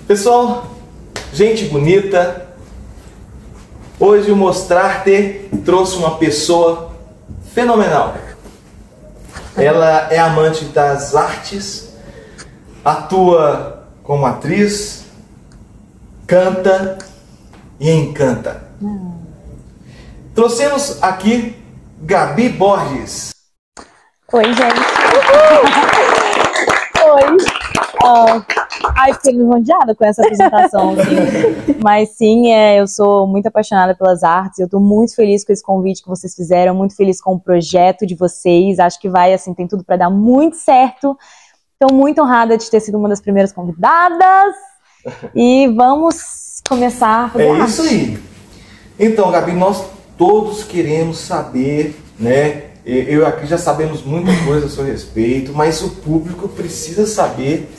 Pessoal, gente bonita, hoje o Mostrarte trouxe uma pessoa fenomenal. Ela é amante das artes, atua como atriz, canta e encanta. Trouxemos aqui Gabi Borges. Oi, gente. Oi. Ai, fiquei envergonhada com essa apresentação, assim. Mas sim, eu sou muito apaixonada pelas artes. Eu tô muito feliz com esse convite que vocês fizeram, muito feliz com o projeto de vocês. Acho que vai, assim, tem tudo para dar muito certo. Estou muito honrada de ter sido uma das primeiras convidadas. E vamos começar a fazer arte. Isso aí. Então, Gabi, nós todos queremos saber, né? Eu aqui já sabemos muita coisa a seu respeito, mas o público precisa saber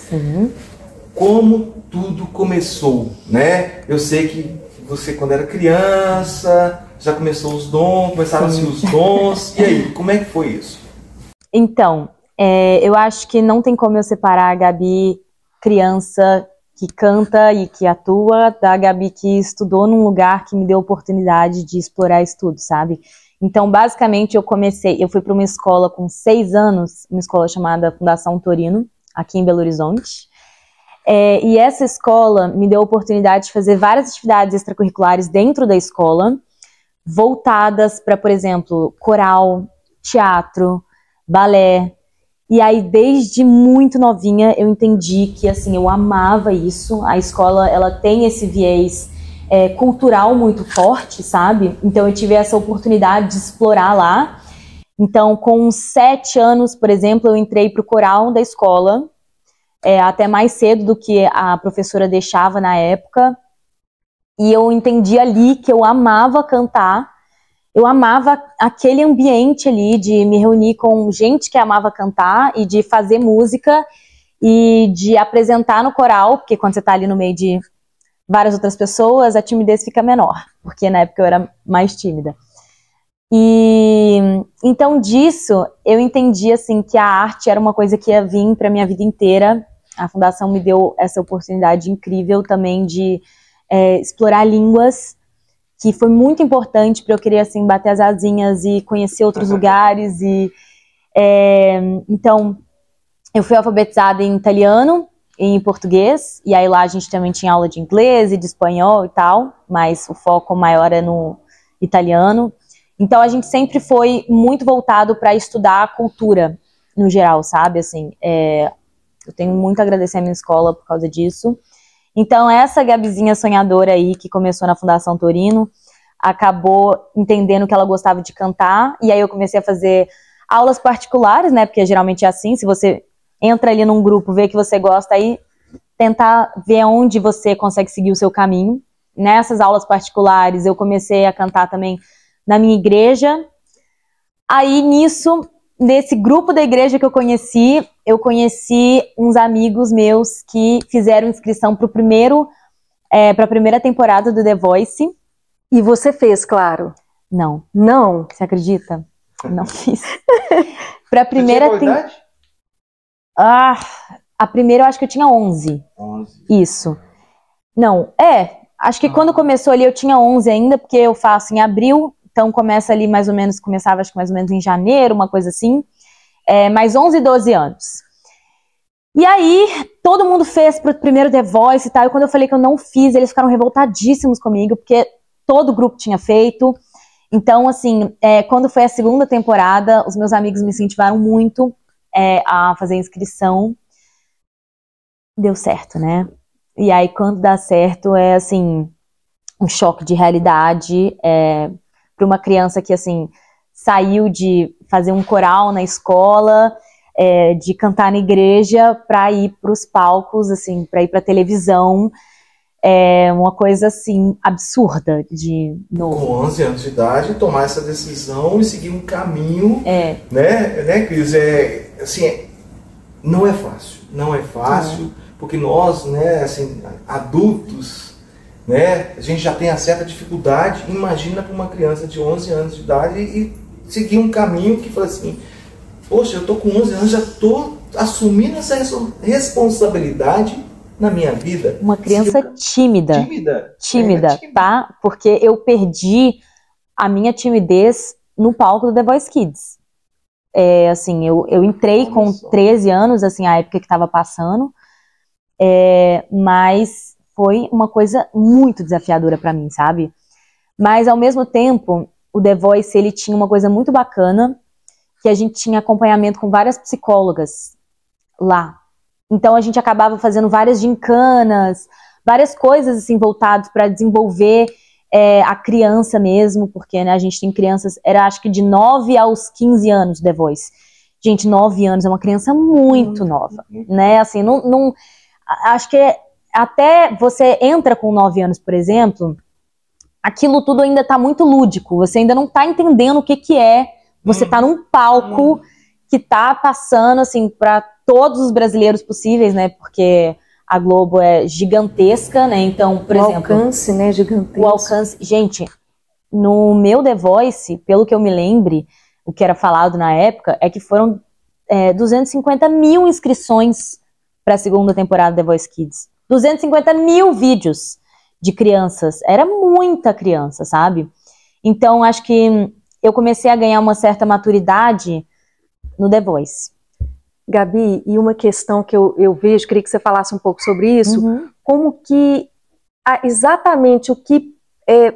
como tudo começou, né? Eu sei que você, quando era criança, já começou os dons, começaram-se os dons. E aí, como é que foi isso? Então, eu acho que não tem como eu separar a Gabi criança que canta e que atua da Gabi que estudou num lugar que me deu oportunidade de explorar estudo, sabe? Então, basicamente, eu fui para uma escola com 6 anos, uma escola chamada Fundação Torino, aqui em Belo Horizonte. E essa escola me deu a oportunidade de fazer várias atividades extracurriculares dentro da escola, voltadas para, por exemplo, coral, teatro, balé. E aí, desde muito novinha, eu entendi que, assim, eu amava isso. A escola, ela tem esse viés cultural muito forte, sabe? Então eu tive essa oportunidade de explorar lá. Então, com 7 anos, por exemplo, eu entrei para o coral da escola, até mais cedo do que a professora deixava na época. E eu entendi ali que eu amava cantar, eu amava aquele ambiente ali de me reunir com gente que amava cantar e de fazer música e de apresentar no coral, porque quando você está ali no meio de várias outras pessoas, a timidez fica menor, porque na época eu era mais tímida. E então disso eu entendi assim que a arte era uma coisa que ia vir para minha vida inteira. A fundação me deu essa oportunidade incrível também de explorar línguas, que foi muito importante para eu querer assim bater as asinhas e conhecer outros lugares. E então eu fui alfabetizada em italiano e em português, e aí lá a gente também tinha aula de inglês e de espanhol e tal, mas o foco maior é no italiano. Então a gente sempre foi muito voltado para estudar a cultura no geral, sabe? Assim, eu tenho muito a agradecer a minha escola por causa disso. Então essa Gabizinha sonhadora aí que começou na Fundação Torino acabou entendendo que ela gostava de cantar, e aí eu comecei a fazer aulas particulares, né? Porque geralmente é assim, se você entra ali num grupo, vê que você gosta, aí tentar ver onde você consegue seguir o seu caminho. Nessas aulas particulares eu comecei a cantar também na minha igreja. Aí nisso, nesse grupo da igreja que eu conheci uns amigos meus que fizeram inscrição para a primeira temporada do The Voice. E você fez, claro? Não. Não? Você acredita? Não fiz. Para a primeira idade? A primeira eu acho que eu tinha 11. 11. Isso. Não, acho que quando começou ali eu tinha 11 ainda, porque eu faço em abril, então começa ali mais ou menos, começava acho que mais ou menos em janeiro, uma coisa assim. Mais 11, 12 anos. E aí, todo mundo fez pro primeiro The Voice e tal, e quando eu falei que eu não fiz, eles ficaram revoltadíssimos comigo, porque todo o grupo tinha feito. Então, assim, quando foi a segunda temporada, os meus amigos me incentivaram muito a fazer inscrição. Deu certo, né? E aí, quando dá certo, é assim, um choque de realidade para uma criança que, assim, saiu de fazer um coral na escola, de cantar na igreja, para ir para os palcos, assim, para ir para televisão. Uma coisa, assim, absurda de novo. Com 11 anos de idade, tomar essa decisão e seguir um caminho, né, Cris? Assim, não é fácil, não é fácil, porque nós, né, assim, adultos, né, a gente já tem a certa dificuldade. Imagina para uma criança de 11 anos de idade e seguir um caminho que fala assim, poxa, eu tô com 11 anos, já tô assumindo essa responsabilidade na minha vida... Uma criança tímida. Tímida, tá? Porque eu perdi a minha timidez no palco do The Voice Kids. Assim, eu entrei com 13 anos, assim, a época que estava passando, mas foi uma coisa muito desafiadora para mim, sabe? Mas, ao mesmo tempo, o The Voice, ele tinha uma coisa muito bacana, que a gente tinha acompanhamento com várias psicólogas lá. Então, a gente acabava fazendo várias gincanas, várias coisas, assim, voltadas para desenvolver a criança mesmo, porque, né, a gente tem crianças, era acho que de 9 aos 15 anos The Voice. Gente, 9 anos é uma criança muito nova, né? Assim, acho que até você entra com 9 anos, por exemplo, aquilo tudo ainda tá muito lúdico, você ainda não tá entendendo o que é, você tá num palco que tá passando, assim, para todos os brasileiros possíveis, né? Porque a Globo é gigantesca, né? Então, por exemplo... O alcance, né? Gigantesco. O alcance... Gente, no meu The Voice, pelo que eu me lembre, o que era falado na época, é que foram 250 mil inscrições para a segunda temporada do The Voice Kids. 250 mil vídeos de crianças. Era muita criança, sabe? Então, acho que eu comecei a ganhar uma certa maturidade no The Voice. Gabi, e uma questão que eu vejo, queria que você falasse um pouco sobre isso, como que exatamente o que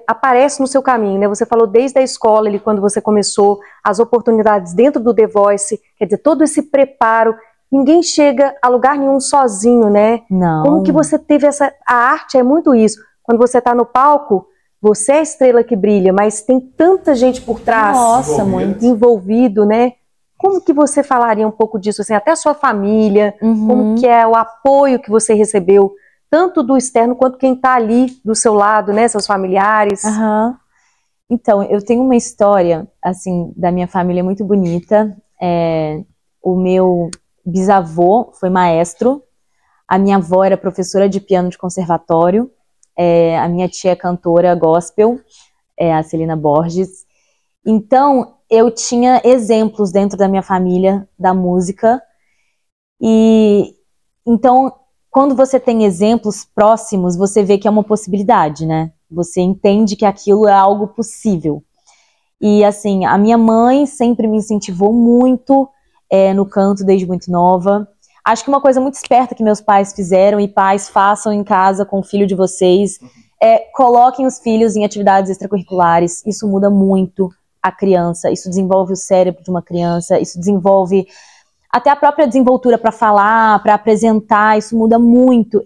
aparece no seu caminho, né? Você falou desde a escola, quando você começou, as oportunidades dentro do The Voice, quer dizer, todo esse preparo, ninguém chega a lugar nenhum sozinho, né? Não. Como que você teve a arte é muito isso, quando você está no palco, você é a estrela que brilha, mas tem tanta gente por trás, nossa, muito envolvido, né? Como que você falaria um pouco disso, assim, até a sua família, como que é o apoio que você recebeu, tanto do externo quanto quem está ali do seu lado, né, seus familiares? Então, eu tenho uma história, assim, da minha família muito bonita. O meu bisavô foi maestro, a minha avó era professora de piano de conservatório, a minha tia é cantora gospel, a Celina Borges. Então, eu tinha exemplos dentro da minha família da música, e então, quando você tem exemplos próximos, você vê que é uma possibilidade, né? Você entende que aquilo é algo possível. E assim, a minha mãe sempre me incentivou muito no canto desde muito nova. Acho que uma coisa muito esperta que meus pais fizeram, e pais façam em casa com o filho de vocês, coloquem os filhos em atividades extracurriculares. Isso muda muito a criança, isso desenvolve o cérebro de uma criança, isso desenvolve até a própria desenvoltura para falar, para apresentar, isso muda muito.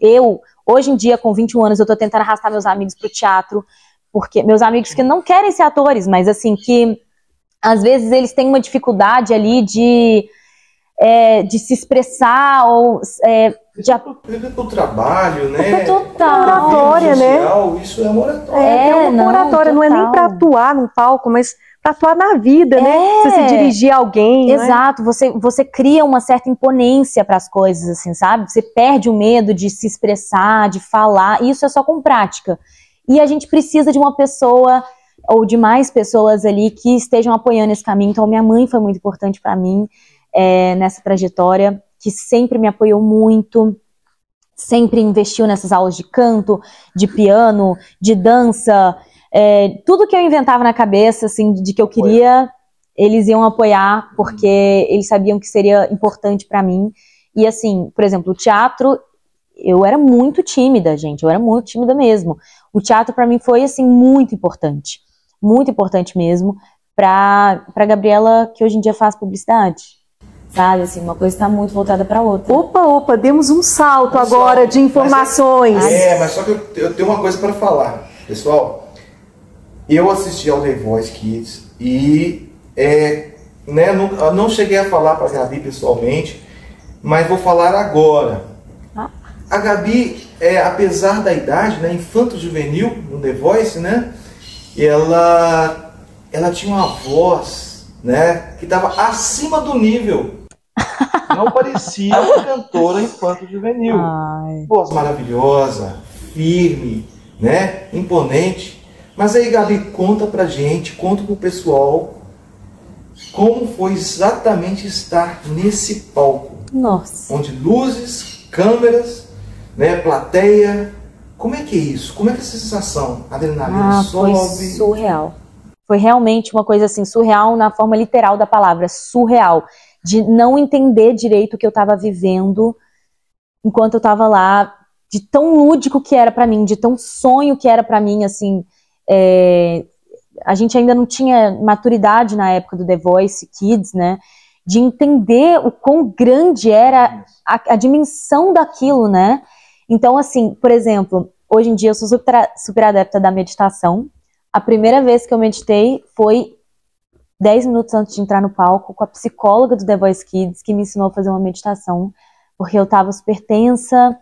Hoje em dia, com 21 anos, eu tô tentando arrastar meus amigos pro teatro, porque meus amigos que não querem ser atores, mas assim, que às vezes eles têm uma dificuldade ali de se expressar, ou o trabalho, né? Total. Oratória, social, né? Isso é uma oratória. É uma oratória, não é nem para atuar num palco, mas para atuar na vida, né? Você se dirigir a alguém. Exato, você cria uma certa imponência para as coisas, assim, sabe? Você perde o medo de se expressar, de falar, e isso é só com prática. E a gente precisa de uma pessoa, ou de mais pessoas ali, que estejam apoiando esse caminho. Então, minha mãe foi muito importante para mim nessa trajetória, que sempre me apoiou muito, sempre investiu nessas aulas de canto, de piano, de dança, tudo que eu inventava na cabeça, assim, de que eu queria, eles iam apoiar, porque eles sabiam que seria importante pra mim. E assim, por exemplo, o teatro, eu era muito tímida, gente, eu era muito tímida mesmo. O teatro pra mim foi, assim, muito importante mesmo, pra Gabriela, que hoje em dia faz publicidade. Sabe, assim, uma coisa está muito voltada para outra. Opa, demos um salto agora de informações. Mas só que eu tenho uma coisa para falar, pessoal. Eu assisti ao The Voice Kids e não cheguei a falar para a Gabi pessoalmente, mas vou falar agora. A Gabi, apesar da idade, né, infanto-juvenil no The Voice, né, ela tinha uma voz, né, que estava acima do nível. Não parecia uma cantora infanto-juvenil. Voz maravilhosa, firme, né, imponente. Mas aí, Gabi, conta pra gente, conta pro pessoal como foi exatamente estar nesse palco. Nossa. Onde luzes, câmeras, né? Plateia. Como é que é isso? Como é que é essa sensação? A adrenalina sobe? Foi surreal. Foi realmente uma coisa assim, surreal na forma literal da palavra, surreal. De não entender direito o que eu estava vivendo enquanto eu estava lá, de tão lúdico que era para mim, de tão sonho que era para mim, assim. A gente ainda não tinha maturidade na época do The Voice Kids, né? De entender o quão grande era a dimensão daquilo, né? Então, assim, por exemplo, hoje em dia eu sou super adepta da meditação. A primeira vez que eu meditei foi 10 minutos antes de entrar no palco, com a psicóloga do The Voice Kids, que me ensinou a fazer uma meditação, porque eu tava super tensa,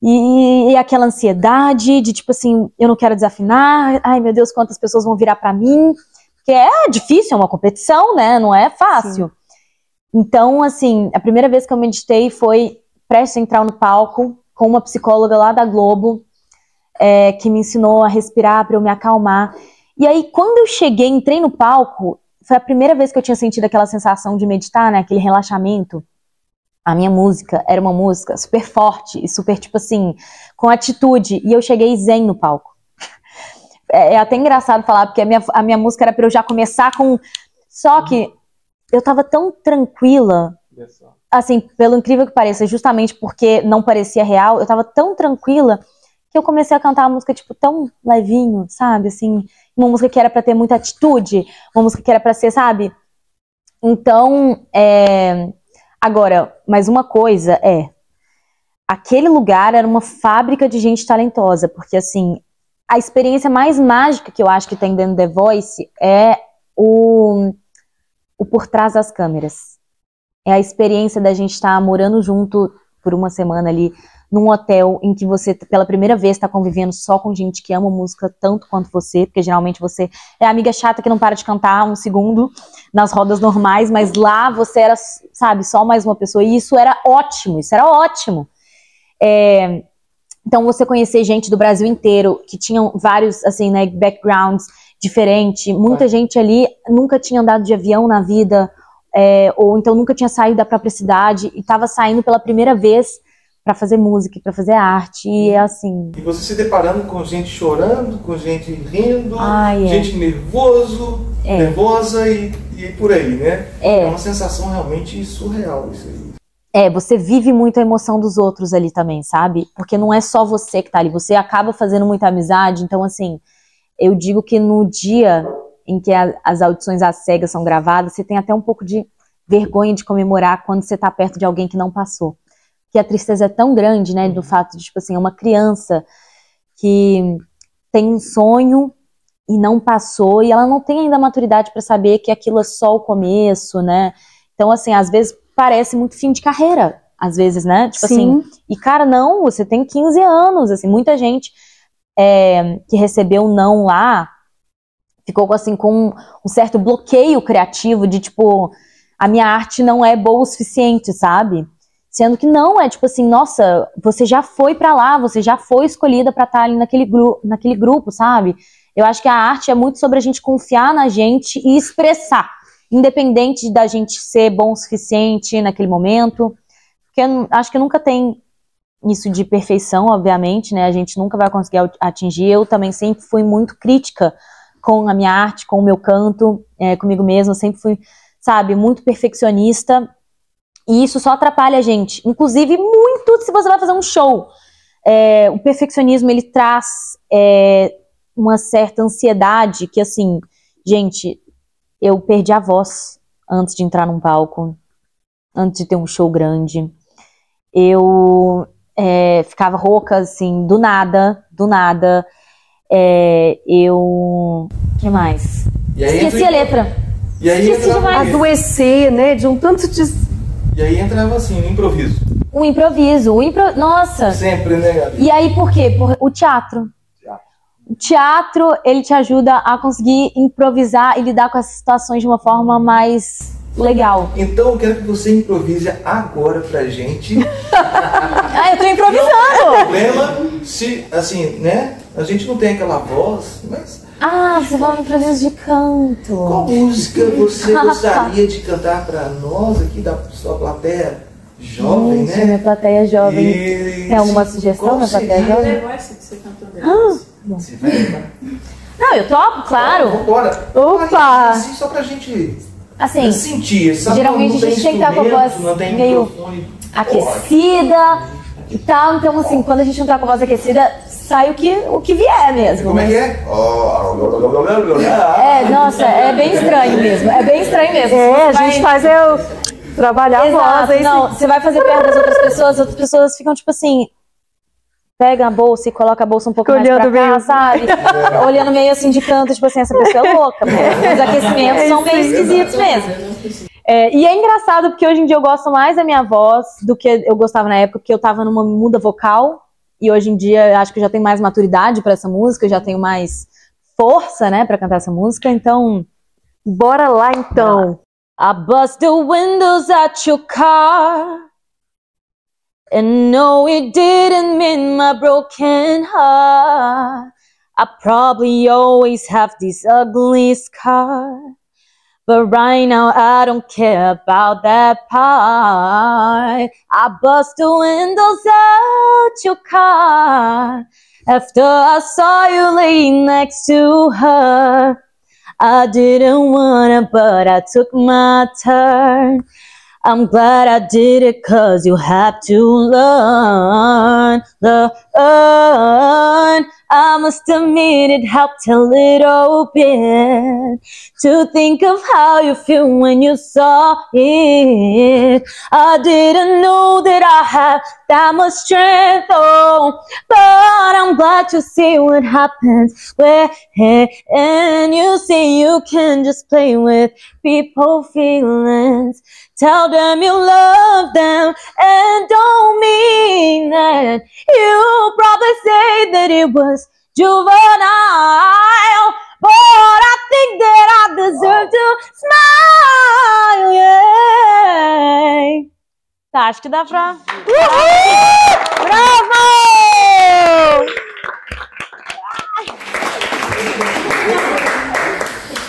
e aquela ansiedade de, tipo assim, eu não quero desafinar, ai meu Deus, quantas pessoas vão virar pra mim, porque é difícil, é uma competição, né, não é fácil. Sim. Então, assim, a primeira vez que eu meditei foi prestes a entrar no palco, com uma psicóloga lá da Globo, que me ensinou a respirar para eu me acalmar. E aí, quando eu cheguei, entrei no palco, foi a primeira vez que eu tinha sentido aquela sensação de meditar, né, aquele relaxamento. A minha música era uma música super forte e super, tipo assim, com atitude. E eu cheguei zen no palco. É até engraçado falar, porque a minha música era pra eu já começar com... Só que eu tava tão tranquila, assim, pelo incrível que pareça, justamente porque não parecia real, eu tava tão tranquila que eu comecei a cantar uma música, tipo, tão levinho, sabe, assim... Uma música que era pra ter muita atitude, uma música que era pra ser, sabe? Então, agora, mas uma coisa aquele lugar era uma fábrica de gente talentosa, porque, assim, a experiência mais mágica que eu acho que tem dentro do The Voice é o por trás das câmeras. É a experiência da gente estar morando junto por uma semana ali, num hotel em que você, pela primeira vez, está convivendo só com gente que ama música tanto quanto você, porque geralmente você é a amiga chata que não para de cantar um segundo nas rodas normais, mas lá você era, sabe, só mais uma pessoa, e isso era ótimo, Então você conhecer gente do Brasil inteiro, que tinham vários, assim, né, backgrounds diferentes, muita gente ali nunca tinha andado de avião na vida, ou então nunca tinha saído da própria cidade, e estava saindo pela primeira vez para fazer música, para fazer arte, e é assim... E você se deparando com gente chorando, com gente rindo, gente nervosa e por aí, né? É uma sensação realmente surreal isso aí. Você vive muito a emoção dos outros ali também, sabe? Porque não é só você que tá ali, você acaba fazendo muita amizade, então assim, eu digo que no dia em que as audições às cegas são gravadas, você tem até um pouco de vergonha de comemorar quando você tá perto de alguém que não passou. Que a tristeza é tão grande, né, do fato de, tipo assim, uma criança que tem um sonho e não passou, e ela não tem ainda maturidade para saber que aquilo é só o começo, né? Então, assim, às vezes parece muito fim de carreira, às vezes, né? Tipo assim, e cara, não, você tem 15 anos, assim, muita gente que recebeu não lá, ficou assim com um certo bloqueio criativo de, tipo, a minha arte não é boa o suficiente, sabe? Sendo que não, é tipo assim, nossa, você já foi pra lá, você já foi escolhida pra estar ali naquele grupo, sabe? Eu acho que a arte é muito sobre a gente confiar na gente e expressar, independente da gente ser bom o suficiente naquele momento, porque acho que nunca tem isso de perfeição, obviamente, né? A gente nunca vai conseguir atingir. Eu também sempre fui muito crítica com a minha arte, com o meu canto, comigo mesma, sempre fui, sabe, muito perfeccionista. E isso só atrapalha a gente, inclusive muito se você vai fazer um show. O perfeccionismo, ele traz uma certa ansiedade que, assim, gente, eu perdi a voz antes de entrar num palco, antes de ter um show grande. Eu ficava rouca, assim, do nada. O que mais? Esqueci a letra. E aí adoecer, né, de um tanto de... E aí entrava assim, um improviso. Nossa! Sempre, né, Gabi? E aí por quê? O teatro. O teatro, ele te ajuda a conseguir improvisar e lidar com as situações de uma forma mais legal. Então eu quero que você improvise agora pra gente. Eu tô improvisando! Não é problema se, assim, né? A gente não tem aquela voz, mas... você vai no improviso de canto. Qual música você gostaria de cantar pra nós aqui da sua plateia? jovem, Gente, né? minha plateia jovem. E Tem alguma sugestão na plateia Vou jovem? levar essa que você cantou depois. Você vai levar? Não, eu topo, claro. Bora. Opa! Assim, só pra gente Assim, sentir, sabe? geralmente Não a gente tem que estar com a instrumento, voz não tem meio microfone. aquecida e tal. Então, assim, quando a gente não tá com a voz aquecida, sai o que vier mesmo. Como é né? que é? Nossa, é bem estranho mesmo. É bem estranho mesmo. A Você gente vai- faz trabalhar a voz. Exato, Aí não, você vai fazer perto das outras pessoas ficam tipo assim, pega a bolsa e coloca a bolsa um pouco mais pra Olhando cá, meio- sabe? Olhando meio assim de canto, tipo assim, essa pessoa é louca. Os aquecimentos são meio esquisitos mesmo. E é engraçado porque hoje em dia eu gosto mais da minha voz do que eu gostava na época, porque eu tava numa muda vocal e hoje em dia eu acho que eu já tenho mais maturidade pra essa música, eu já tenho mais força, né, pra cantar essa música, então... Bora lá, então. I bust the windows at your car. And no, it didn't mean my broken heart. I probably always have this ugly scar. But right now I don't care about that part. I bust the windows out your car. After I saw you laying next to her. I didn't wanna, but I took my turn. I'm glad I did it, 'cause you have to learn. I must admit it helped a little bit to think of how you feel when you saw it. I didn't know that I had that much strength, oh, but I'm glad to see what happens when you see you can just play with people's feelings. Tell them you love them and don't mean that. You probably say that it was juvenile, but I think that I deserve to smile, yeah. Tá, acho que dá pra... Bravo!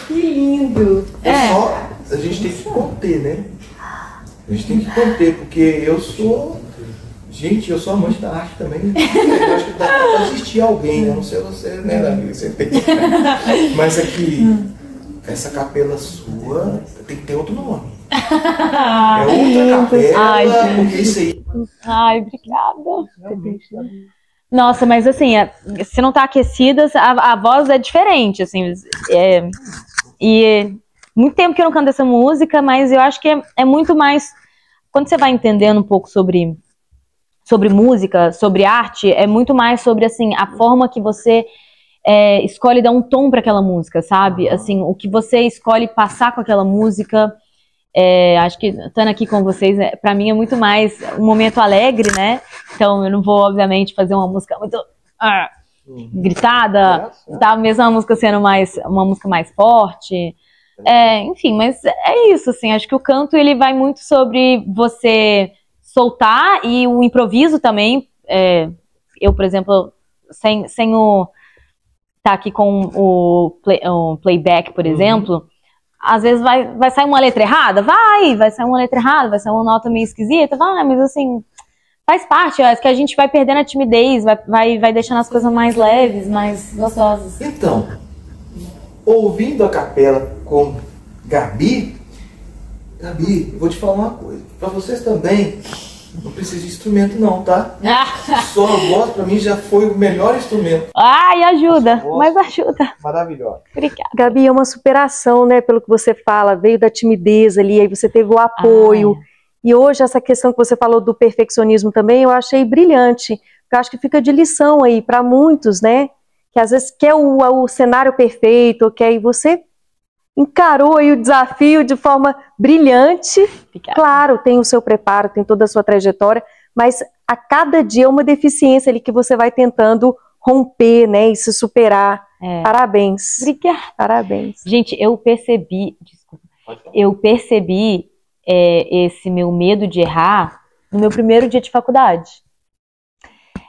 Que lindo! Só a gente tem que conter, né? A gente tem que conter, porque eu sou... Gente, eu sou amante da arte também. Eu acho que dá pra assistir alguém, né? Não sei você, né, Davi? Você tem. Mas aqui, essa capela sua tem que ter outro nome. É outra capela, Ai, porque isso aí... Ai, obrigada. Nossa, mas assim, se não tá aquecida, a voz é diferente, assim. Muito tempo que eu não canto essa música, mas eu acho que é muito mais... Quando você vai entendendo um pouco sobre música, sobre arte, é muito mais sobre, assim, a forma que você escolhe dar um tom para aquela música, sabe? Assim, o que você escolhe passar com aquela música. Acho que estando aqui com vocês, para mim é muito mais um momento alegre, né? Então eu não vou, obviamente, fazer uma música muito gritada, tá? Mesmo a música sendo uma música mais forte. Enfim, mas é isso, assim, acho que o canto ele vai muito sobre você soltar e o improviso também. Eu, por exemplo, sem o tá aqui com o playback, por exemplo, às vezes vai sair uma letra errada? Vai sair uma letra errada, vai sair uma nota meio esquisita, mas assim, faz parte, acho que a gente vai perdendo a timidez, vai deixando as coisas mais leves, mais gostosas. Então, ouvindo a capela com Gabi, eu vou te falar uma coisa. Pra vocês também, não precisa de instrumento não, tá? Só a voz pra mim já foi o melhor instrumento. Ai, ajuda, mas ajuda. Maravilhosa. Obrigada. Gabi, é uma superação, né, pelo que você fala, veio da timidez ali, aí você teve o apoio, e hoje essa questão que você falou do perfeccionismo também, eu achei brilhante, porque eu acho que fica de lição aí para muitos, né, que às vezes quer o cenário perfeito, e você encarou aí o desafio de forma brilhante. Obrigada. Claro, tem o seu preparo, tem toda a sua trajetória, mas a cada dia é uma deficiência ali que você vai tentando romper, né, e se superar. Parabéns. Obrigada. Parabéns. Gente, eu percebi esse meu medo de errar no meu primeiro dia de faculdade.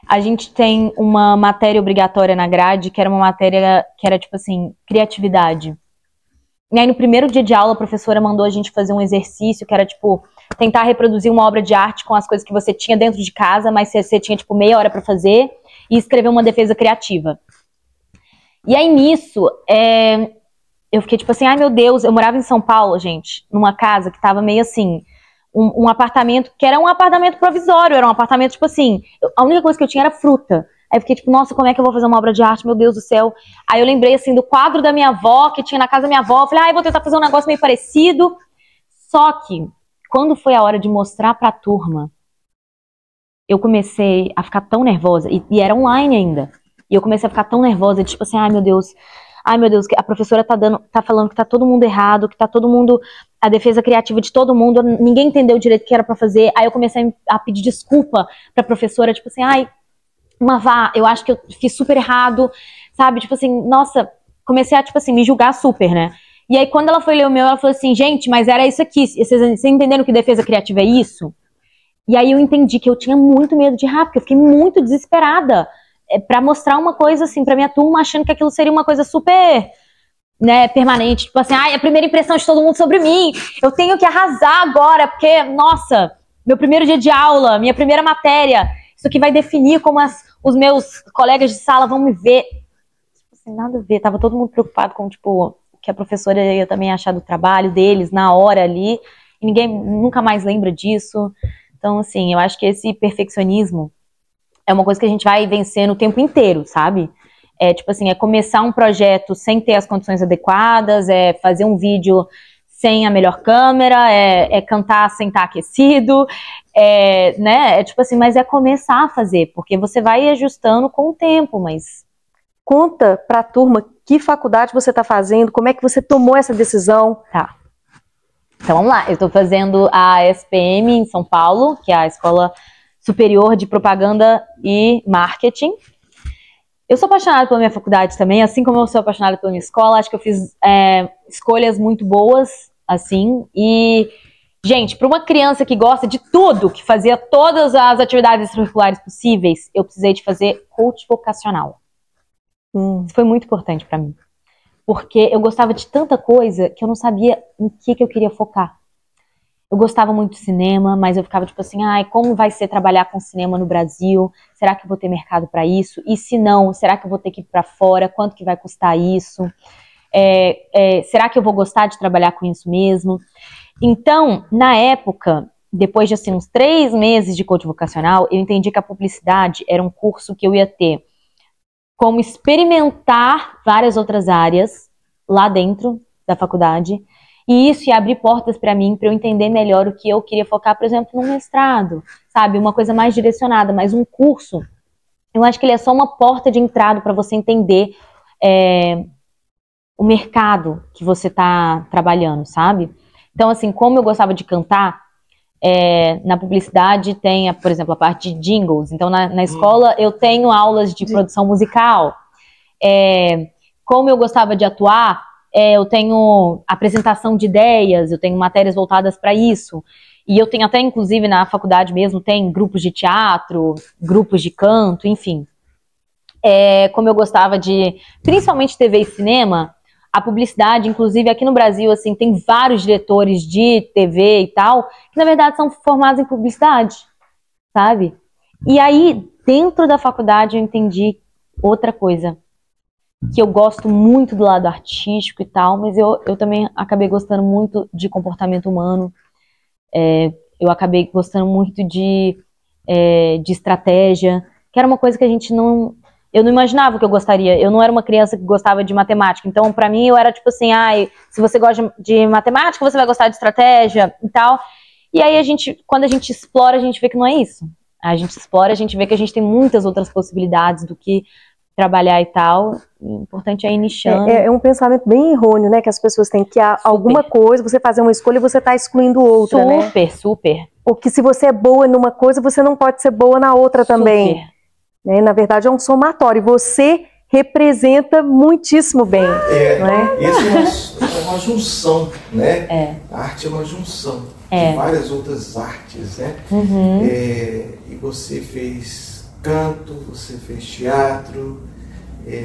A gente tem uma matéria obrigatória na grade, que era uma matéria que era tipo assim, criatividade. E aí no primeiro dia de aula a professora mandou a gente fazer um exercício que era tipo, tentar reproduzir uma obra de arte com as coisas que você tinha dentro de casa, mas você tinha, tipo, meia hora pra fazer, e escrever uma defesa criativa. E aí, nisso, eu fiquei tipo assim, ai meu Deus, eu morava em São Paulo, gente, numa casa que tava meio assim, um apartamento, que era um apartamento provisório, era um apartamento, tipo assim, a única coisa que eu tinha era fruta. Aí eu fiquei tipo, nossa, como é que eu vou fazer uma obra de arte, meu Deus do céu. Aí eu lembrei, assim, do quadro da minha avó, que tinha na casa da minha avó, eu falei, ai, vou tentar fazer um negócio meio parecido. Só que, quando foi a hora de mostrar pra turma, eu comecei a ficar tão nervosa, e era online ainda, e eu comecei a ficar tão nervosa, tipo assim, ai meu Deus, que a professora tá falando que tá todo mundo errado, que tá todo mundo, a defesa criativa de todo mundo, ninguém entendeu direito o que era pra fazer. Aí eu comecei a pedir desculpa pra professora, tipo assim, ai, Mavá, eu acho que eu fiz super errado, sabe, tipo assim, nossa, comecei a, tipo assim, me julgar super, né. E aí quando ela foi ler o meu, ela falou assim, gente, mas era isso aqui, vocês entenderam que defesa criativa é isso? E aí eu entendi que eu tinha muito medo de errar, porque eu fiquei muito desesperada, pra mostrar uma coisa assim pra minha turma, achando que aquilo seria uma coisa super, né, permanente, tipo assim, ai, a primeira impressão de todo mundo sobre mim, eu tenho que arrasar agora, porque, nossa, meu primeiro dia de aula, minha primeira matéria, isso aqui vai definir como os meus colegas de sala vão me ver. Tipo assim, nada a ver, tava todo mundo preocupado com, tipo, o que a professora ia também achar do trabalho deles na hora ali, e ninguém nunca mais lembra disso. Então, assim, eu acho que esse perfeccionismo é uma coisa que a gente vai vencendo o tempo inteiro, sabe? Tipo assim, começar um projeto sem ter as condições adequadas, fazer um vídeo sem a melhor câmera, cantar sem estar aquecido, né? Tipo assim, mas começar a fazer, porque você vai ajustando com o tempo, mas... Conta pra turma que faculdade você tá fazendo, como é que você tomou essa decisão? Tá. Então, vamos lá. Eu tô fazendo a SPM em São Paulo, que é a Escola Superior de Propaganda e Marketing. Eu sou apaixonada pela minha faculdade também, assim como eu sou apaixonada pela minha escola. Acho que eu fiz escolhas muito boas, assim. E, gente, para uma criança que gosta de tudo, que fazia todas as atividades extracurriculares possíveis, eu precisei de fazer coach vocacional. Isso foi muito importante para mim. Porque eu gostava de tanta coisa que eu não sabia em que eu queria focar. Eu gostava muito de cinema, mas eu ficava tipo assim, ai, como vai ser trabalhar com cinema no Brasil? Será que eu vou ter mercado para isso? E se não, será que eu vou ter que ir para fora? Quanto que vai custar isso? Será que eu vou gostar de trabalhar com isso mesmo? Então, na época, depois de assim, uns 3 meses de coach vocacional, eu entendi que a publicidade era um curso que eu ia ter como experimentar várias outras áreas lá dentro da faculdade. E isso ia abrir portas para mim, para eu entender melhor o que eu queria focar, por exemplo, num mestrado, sabe? Uma coisa mais direcionada, mas um curso, eu acho que ele é só uma porta de entrada para você entender o mercado que você está trabalhando, sabe? Então, assim, como eu gostava de cantar, na publicidade tem, por exemplo, a parte de jingles. Então, na escola eu tenho aulas de produção musical. Como eu gostava de atuar, eu tenho apresentação de ideias, eu tenho matérias voltadas para isso. E eu tenho até, inclusive, na faculdade mesmo, tem grupos de teatro, grupos de canto, enfim. Como eu gostava de, principalmente TV e cinema, a publicidade, inclusive aqui no Brasil, assim, tem vários diretores de TV e tal, que na verdade são formados em publicidade, sabe? E aí, dentro da faculdade, eu entendi outra coisa, que eu gosto muito do lado artístico e tal, mas eu também acabei gostando muito de comportamento humano, eu acabei gostando muito de estratégia, que era uma coisa que a gente não... Eu não imaginava que eu gostaria. Eu não era uma criança que gostava de matemática. Então, pra mim, eu era tipo assim, se você gosta de matemática, você vai gostar de estratégia e tal. E aí, quando a gente explora, a gente vê que não é isso. A gente explora, a gente vê que a gente tem muitas outras possibilidades do que trabalhar e tal. O importante é ir nichando. É um pensamento bem errôneo, né? Que as pessoas têm que alguma coisa, você fazer uma escolha e você tá excluindo outra, né? Super. Porque se você é boa numa coisa, você não pode ser boa na outra também. Na verdade, é um somatório. Você representa muitíssimo bem. Não é? Isso é uma junção, né? A arte é uma junção de várias outras artes, né? E você fez canto, você fez teatro,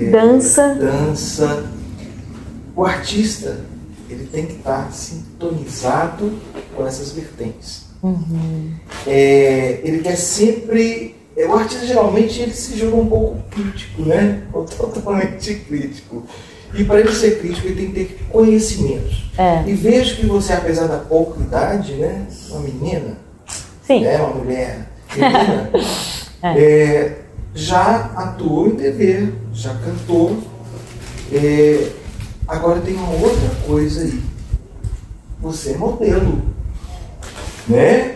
dança. O artista, ele tem que estar sintonizado com essas vertentes. Ele quer sempre... O artista geralmente ele se julga um pouco crítico, né? Ou totalmente crítico. E para ele ser crítico, ele tem que ter conhecimentos. E vejo que você, apesar da pouca idade, né? Uma menina, né? Uma mulher, menina, já atuou em TV, já cantou. Agora tem uma outra coisa aí. Você é modelo, né?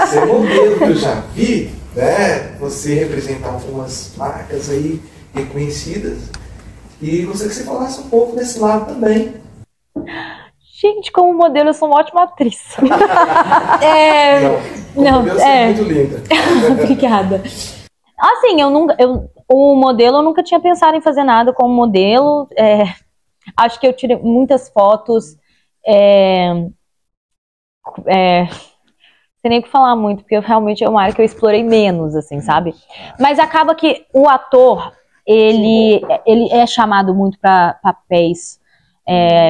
Você é modelo, que eu já vi, né? Você representar algumas marcas aí reconhecidas. E gostaria que você falasse um pouco desse lado também. Gente, como modelo, eu sou uma ótima atriz. Não, modelo, você é muito linda. Obrigada. Assim, o modelo, eu nunca tinha pensado em fazer nada como modelo. Acho que eu tirei muitas fotos. Sem nem o que falar muito, porque realmente é uma área que eu explorei menos, assim, sabe? Mas acaba que o ator, ele é chamado muito para papéis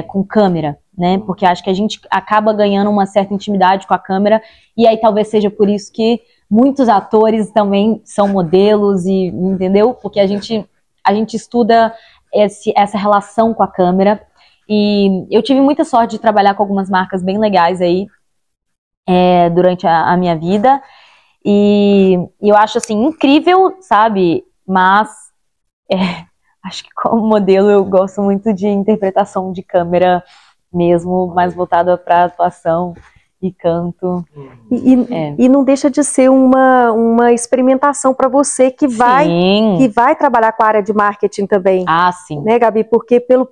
com câmera, né? Porque acho que a gente acaba ganhando uma certa intimidade com a câmera, e aí talvez seja por isso que muitos atores também são modelos, entendeu? Porque a gente estuda essa relação com a câmera, e eu tive muita sorte de trabalhar com algumas marcas bem legais aí, durante a minha vida, e eu acho assim incrível, sabe? Mas acho que como modelo eu gosto muito de interpretação de câmera mesmo, mais voltada para atuação e canto. E não deixa de ser uma experimentação para você que vai trabalhar com a área de marketing também. Sim. Né, Gabi? Porque pelo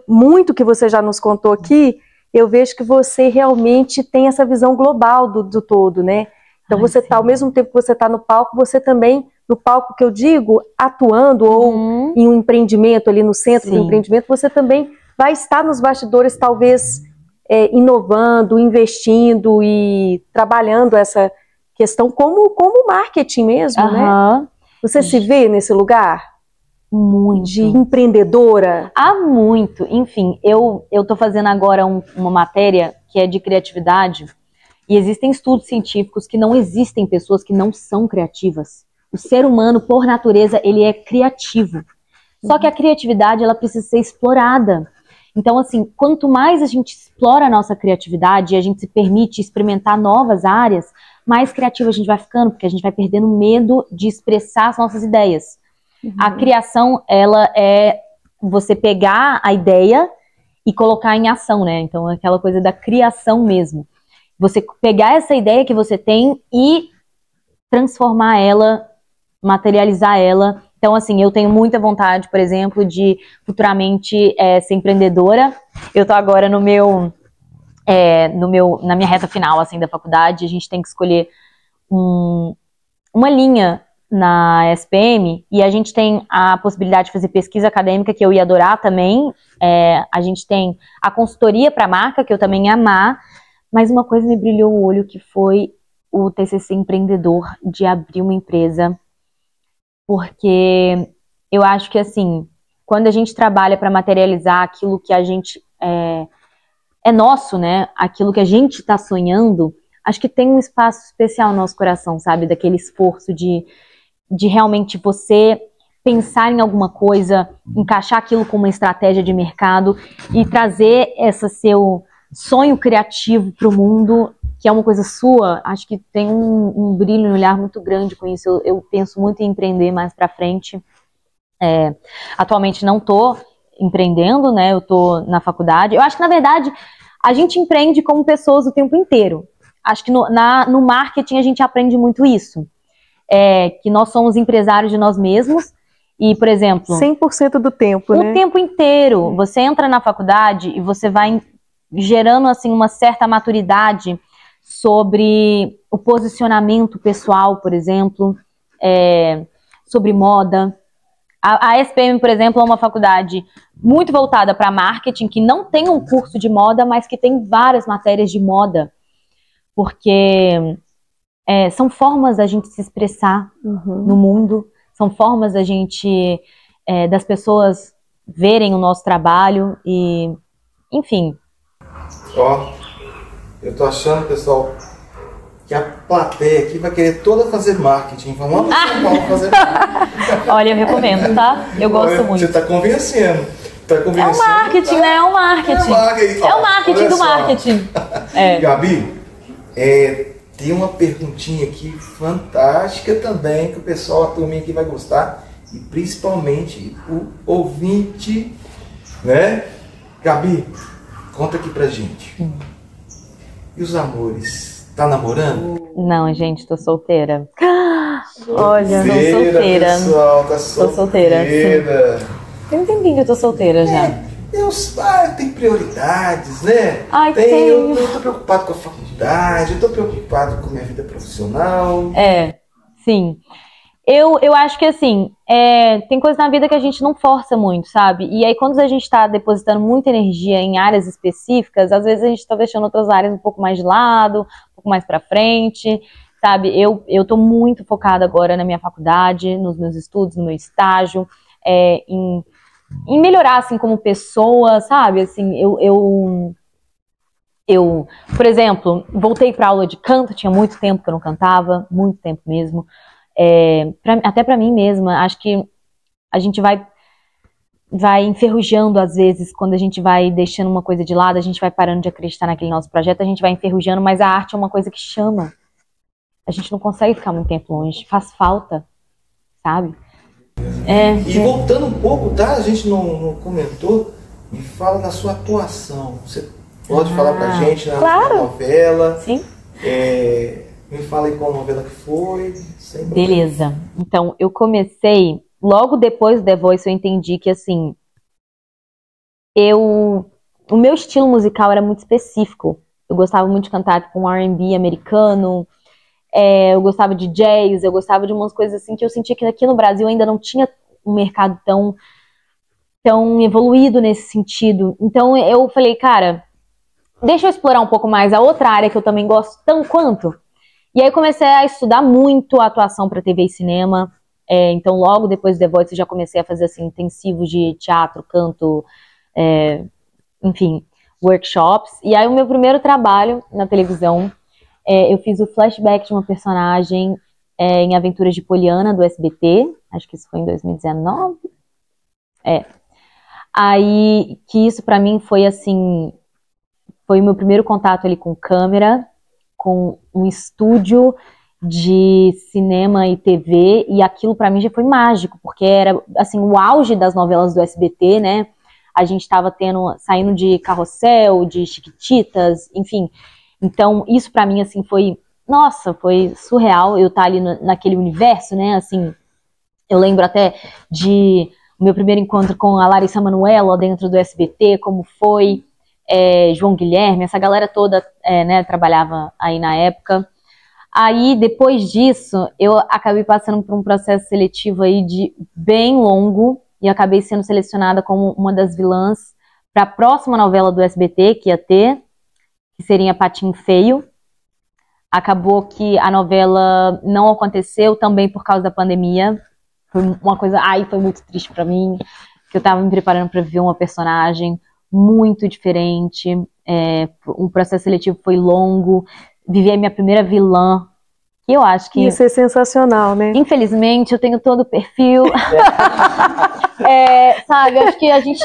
muito que você já nos contou aqui, eu vejo que você realmente tem essa visão global do todo, né? Então você tá, ao mesmo tempo que você está no palco, você também, no palco que eu digo, atuando ou em um empreendimento ali no centro do empreendimento, você também vai estar nos bastidores, talvez inovando, investindo e trabalhando essa questão como marketing mesmo, né? Você se vê nesse lugar? Muito. De empreendedora? Muito. Enfim, eu tô fazendo agora uma matéria que é de criatividade, e existem estudos científicos que não existem pessoas que não são criativas. O ser humano, por natureza, ele é criativo. Só que a criatividade, ela precisa ser explorada. Então, assim, quanto mais a gente explora a nossa criatividade e a gente se permite experimentar novas áreas, mais criativa a gente vai ficando, porque a gente vai perdendo medo de expressar as nossas ideias. A criação, ela é você pegar a ideia e colocar em ação, né? Então, aquela coisa da criação mesmo. Você pegar essa ideia que você tem e transformar ela, materializar ela. Então, assim, eu tenho muita vontade, por exemplo, de futuramente ser empreendedora. Eu tô agora na minha reta final, assim, da faculdade. A gente tem que escolher uma linha na SPM, e a gente tem a possibilidade de fazer pesquisa acadêmica, que eu ia adorar também. A gente tem a consultoria para marca, que eu também ia amar, mas uma coisa me brilhou o olho, que foi o TCC empreendedor, de abrir uma empresa, porque eu acho que, assim, quando a gente trabalha para materializar aquilo que a gente é nosso, né, aquilo que a gente está sonhando, acho que tem um espaço especial no nosso coração, sabe, daquele esforço de realmente você pensar em alguma coisa, encaixar aquilo com uma estratégia de mercado e trazer esse seu sonho criativo para o mundo, que é uma coisa sua. Acho que tem um brilho no olhar muito grande com isso. Eu penso muito em empreender mais para frente. Atualmente não estou empreendendo, né? Eu estou na faculdade. Eu acho que, na verdade, a gente empreende como pessoas o tempo inteiro. Acho que no marketing a gente aprende muito isso. Que nós somos empresários de nós mesmos e, por exemplo... 100% do tempo, né? O tempo inteiro. Você entra na faculdade e você vai gerando, assim, uma certa maturidade sobre o posicionamento pessoal, por exemplo, sobre moda. A SPM, por exemplo, é uma faculdade muito voltada para marketing, que não tem um curso de moda, mas que tem várias matérias de moda, porque... são formas da gente se expressar no mundo, são formas da gente, das pessoas verem o nosso trabalho e, enfim. Eu tô achando, pessoal, que que a plateia aqui vai querer toda fazer marketing. Vamos lá para São Paulo fazer marketing. Olha, eu recomendo, tá? Eu gosto muito. Você está convencendo. Tá convencendo. É o marketing, né? É o marketing. É o marketing do marketing. É. Gabi, tem uma perguntinha aqui fantástica também, que o pessoal, a turminha aqui vai gostar, e principalmente o ouvinte, né? Gabi, conta aqui pra gente. E os amores? Tá namorando? Não, gente, tô solteira. Olha, Solteira, tô solteira. Pessoal, tá solteira. Tô solteira. Sim. Tem um tempinho que eu tô solteira já. Tem prioridades, né? Ai, eu tô preocupado com a faculdade, eu tô preocupado com a minha vida profissional. Sim. Eu acho que assim, tem coisa na vida que a gente não força muito, sabe? E aí quando a gente tá depositando muita energia em áreas específicas, às vezes a gente tá deixando outras áreas um pouco mais de lado, um pouco mais pra frente, sabe? Eu tô muito focada agora na minha faculdade, nos meus estudos, no meu estágio, em melhorar, assim, como pessoa, sabe? Assim, eu, por exemplo, voltei pra aula de canto, tinha muito tempo que eu não cantava, muito tempo mesmo. Até pra mim mesma, acho que a gente vai enferrujando às vezes, quando a gente vai deixando uma coisa de lado, a gente vai parando de acreditar naquele nosso projeto, a gente vai enferrujando, mas a arte é uma coisa que chama. A gente não consegue ficar muito tempo longe, faz falta, sabe? E voltando um pouco, tá? A gente não comentou, me fala da sua atuação. Você pode falar pra gente na novela? Sim. Me fala aí qual novela que foi. Beleza. Então, eu comecei, logo depois do The Voice, eu entendi que, assim, o meu estilo musical era muito específico. Eu gostava muito de cantar com R&B americano, eu gostava de jazz, eu gostava de umas coisas assim que eu sentia que aqui no Brasil ainda não tinha um mercado tão evoluído nesse sentido. Então eu falei, cara, deixa eu explorar um pouco mais a outra área que eu também gosto tão quanto. E aí comecei a estudar muito a atuação para TV e cinema. Então logo depois do The Voice eu já comecei a fazer assim, intensivos de teatro, canto, enfim, workshops. E aí o meu primeiro trabalho na televisão, eu fiz o flashback de uma personagem em Aventuras de Poliana, do SBT. Acho que isso foi em 2019. Aí, que isso pra mim foi assim, foi o meu primeiro contato ali com câmera, com um estúdio de cinema e TV, e aquilo pra mim já foi mágico, porque era assim, o auge das novelas do SBT, né? A gente tava saindo de Carrossel, de Chiquititas, enfim. Então, isso pra mim, assim, foi surreal eu estar ali naquele universo, né, assim, eu lembro até de o meu primeiro encontro com a Larissa Manoela dentro do SBT, como foi, João Guilherme, essa galera toda, né, trabalhava aí na época. Aí, depois disso, eu acabei passando por um processo seletivo aí bem longo, e acabei sendo selecionada como uma das vilãs para a próxima novela do SBT que ia ter, que seria Patinho Feio. Acabou que a novela não aconteceu também por causa da pandemia. Foi uma coisa, foi muito triste pra mim, que eu tava me preparando para viver uma personagem muito diferente. O processo seletivo foi longo. Vivi a minha primeira vilã, que eu acho que... Isso é sensacional, né? Infelizmente, eu tenho todo o perfil. Sabe, acho que a gente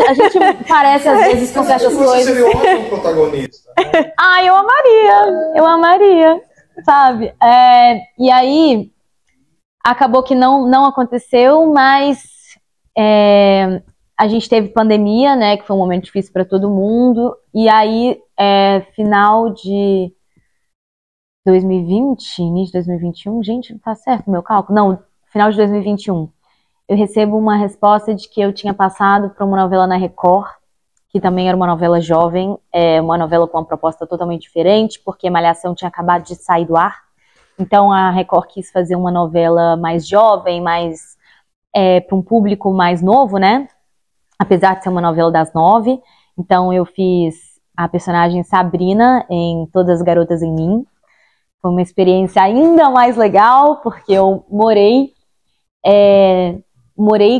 parece às vezes com certas coisas. Você seria um ótimo protagonista, né? Eu amaria, sabe? E aí, acabou que não aconteceu, mas a gente teve pandemia, né, que foi um momento difícil para todo mundo, e aí, final de 2020, início de 2021, gente, não tá certo o meu cálculo? Não, final de 2021. Eu recebo uma resposta de que eu tinha passado para uma novela na Record, que também era uma novela jovem, uma novela com uma proposta totalmente diferente, porque Malhação tinha acabado de sair do ar. Então a Record quis fazer uma novela mais jovem, mais para um público mais novo, né? Apesar de ser uma novela das 9. Então eu fiz a personagem Sabrina em Todas as Garotas em Mim. Foi uma experiência ainda mais legal, porque eu morei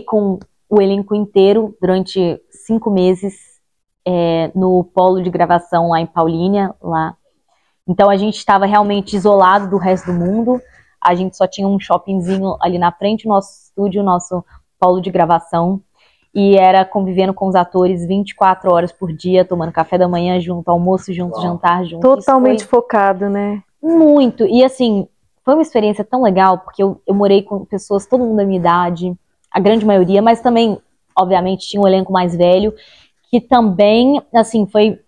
com o elenco inteiro durante 5 meses no polo de gravação lá em Paulínia, lá. Então a gente estava realmente isolado do resto do mundo. A gente só tinha um shoppingzinho ali na frente, o nosso estúdio, o nosso polo de gravação. E era convivendo com os atores 24 horas por dia, tomando café da manhã junto, almoço junto, jantar junto. Totalmente focado, né? Muito. E assim, foi uma experiência tão legal, porque eu morei com pessoas, todo mundo da minha idade, a grande maioria, mas também, obviamente, tinha um elenco mais velho, que também, assim, foi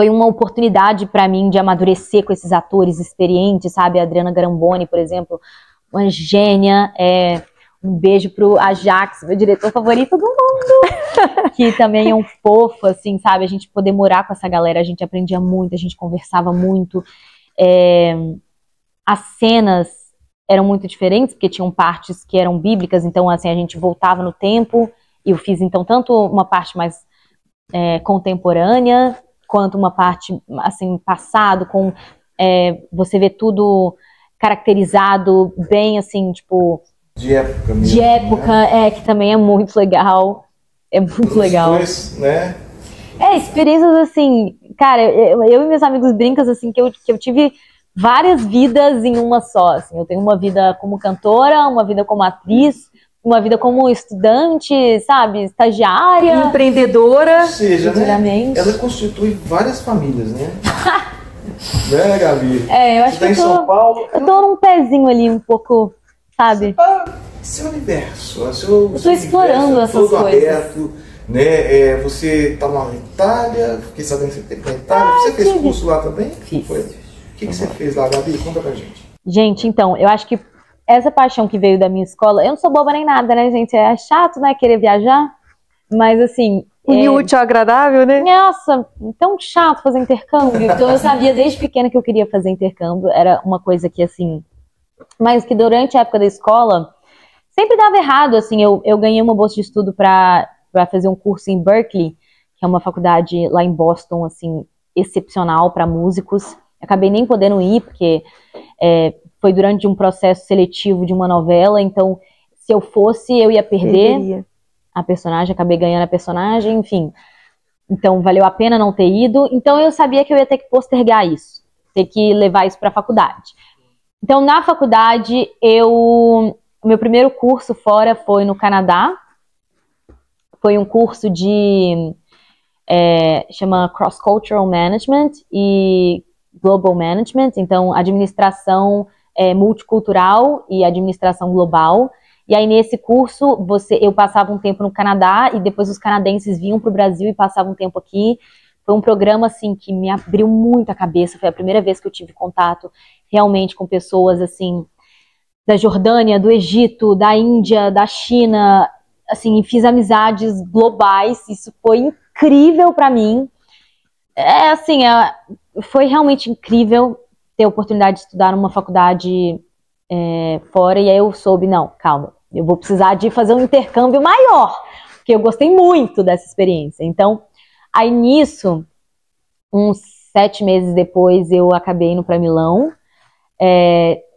uma oportunidade para mim de amadurecer com esses atores experientes, sabe? A Adriana Garamboni, por exemplo, uma gênia. Um beijo pro Ajax, meu diretor favorito do mundo, que também é um fofo, assim, sabe? A gente poder morar com essa galera, a gente aprendia muito, a gente conversava muito. As cenas eram muito diferentes, porque tinham partes que eram bíblicas, então, assim, a gente voltava no tempo, e eu fiz, então, tanto uma parte mais contemporânea, quanto uma parte, assim, passado, com você vê tudo caracterizado bem, assim, tipo... De época mesmo. De época, né? Que também é muito legal. É muito legal. Dois, né? Experiências assim, cara, eu e meus amigos brincam assim, que eu tive várias vidas em uma só, assim. Eu tenho uma vida como cantora, uma vida como atriz, uma vida como estudante, sabe, estagiária. Empreendedora. Ou seja, né? Ela constitui várias famílias, né? Né, Gabi? Eu acho que em São Paulo. Eu tô num pezinho ali, um pouco, sabe? Seu universo. Eu tô explorando essas coisas. Aberto, né? Você tá lá na Itália, fiquei sabendo que você teve na Itália. Você fez curso lá também? Fiz. Foi. O que você fez lá, Gabi? Conta pra gente. Gente, então, eu acho que essa paixão que veio da minha escola, eu não sou boba nem nada, né, gente? É chato, né, querer viajar, mas assim... Unir útil ao agradável, né? Nossa, tão chato fazer intercâmbio. Então eu sabia desde pequena que eu queria fazer intercâmbio, era uma coisa que assim... Mas que durante a época da escola, sempre dava errado, assim, eu ganhei uma bolsa de estudo para fazer um curso em Berkeley, que é uma faculdade lá em Boston, assim, excepcional para músicos. Acabei nem podendo ir, porque foi durante um processo seletivo de uma novela, então se eu fosse, eu ia perder a personagem, acabei ganhando a personagem, enfim. Então valeu a pena não ter ido. Então eu sabia que eu ia ter que postergar isso, ter que levar isso para a faculdade. Então na faculdade, o meu primeiro curso fora foi no Canadá. Foi um curso de... chama Cross Cultural Management e Global Management, então administração multicultural e administração global. E aí nesse curso eu passava um tempo no Canadá e depois os canadenses vinham para o Brasil e passavam um tempo aqui. Foi um programa assim que me abriu muito a cabeça. Foi a primeira vez que eu tive contato realmente com pessoas assim da Jordânia, do Egito, da Índia, da China, assim, e fiz amizades globais. Isso foi incrível para mim. Foi realmente incrível ter a oportunidade de estudar numa faculdade fora, e aí eu soube, não, calma, eu vou precisar de fazer um intercâmbio maior, porque eu gostei muito dessa experiência. Então, aí nisso, uns 7 meses depois, eu acabei indo para Milão.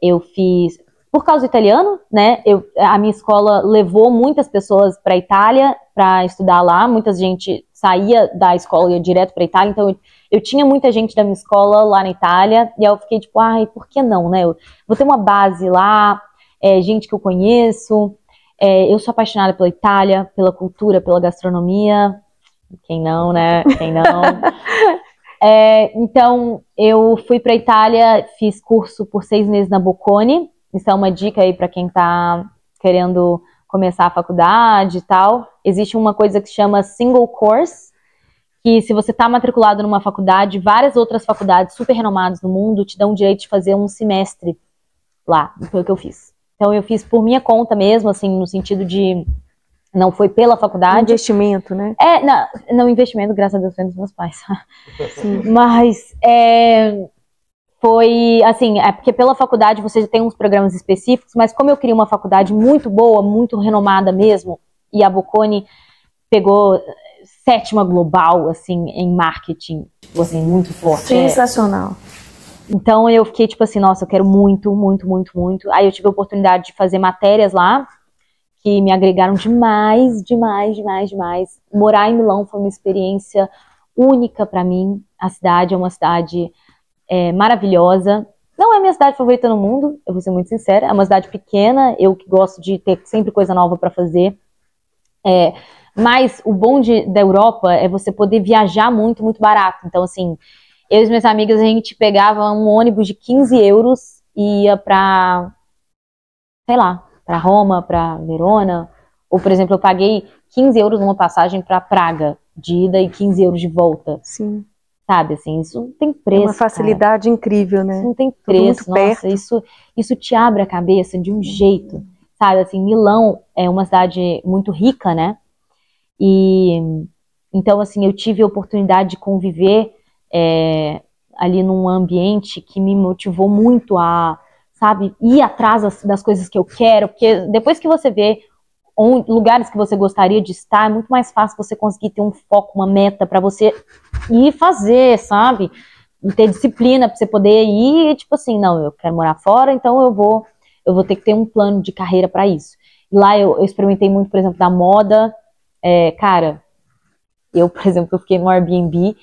Eu fiz, por causa do italiano, né, a minha escola levou muitas pessoas para a Itália para estudar lá, muita gente saía da escola e ia direto para a Itália, então eu tinha muita gente da minha escola lá na Itália, e aí eu fiquei tipo, ai, por que não, né? Eu vou ter uma base lá, gente que eu conheço, eu sou apaixonada pela Itália, pela cultura, pela gastronomia, quem não, né? Quem não? Então, eu fui para a Itália, fiz curso por 6 meses na Bocconi. Isso é uma dica aí para quem tá querendo começar a faculdade e tal. Existe uma coisa que se chama single course, que se você está matriculado numa faculdade, várias outras faculdades super renomadas no mundo te dão o direito de fazer um semestre lá. Foi o que eu fiz. Então eu fiz por minha conta mesmo, assim, no sentido de... Não foi pela faculdade. Investimento, né? Não, investimento, graças a Deus, foi dos meus pais. Mas foi, assim, porque pela faculdade você já tem uns programas específicos, mas como eu queria uma faculdade muito boa, muito renomada mesmo, e a Bocconi pegou 7ª global, assim, em marketing, assim, muito forte. Sensacional. Então eu fiquei tipo assim, nossa, eu quero muito, muito, muito, muito. Aí eu tive a oportunidade de fazer matérias lá, que me agregaram demais, demais, demais, demais. Morar em Milão foi uma experiência única para mim. A cidade é uma cidade maravilhosa. Não é a minha cidade favorita no mundo, eu vou ser muito sincera. É uma cidade pequena, eu que gosto de ter sempre coisa nova para fazer. Mas o bom da Europa é você poder viajar muito, muito barato. Então, assim, eu e as minhas amigas, a gente pegava um ônibus de 15 euros e ia pra, sei lá, pra Roma, pra Verona. Ou, por exemplo, eu paguei 15 euros numa passagem pra Praga, de ida, e 15 euros de volta. Sim. Sabe, assim, isso não tem preço. É uma facilidade incrível, né? Isso não tem Tudo preço. muito Nossa, isso te abre a cabeça de um jeito. Sabe, assim, Milão é uma cidade muito rica, né? E então, assim, eu tive a oportunidade de conviver ali num ambiente que me motivou muito a, sabe, ir atrás das coisas que eu quero, porque depois que você vê lugares que você gostaria de estar, é muito mais fácil você conseguir ter um foco, uma meta para você ir fazer, sabe? E ter disciplina para você poder ir, tipo assim, não, eu quero morar fora, então eu vou ter que ter um plano de carreira para isso. E lá eu experimentei muito, por exemplo, da moda. Cara, eu, por exemplo, eu fiquei no Airbnb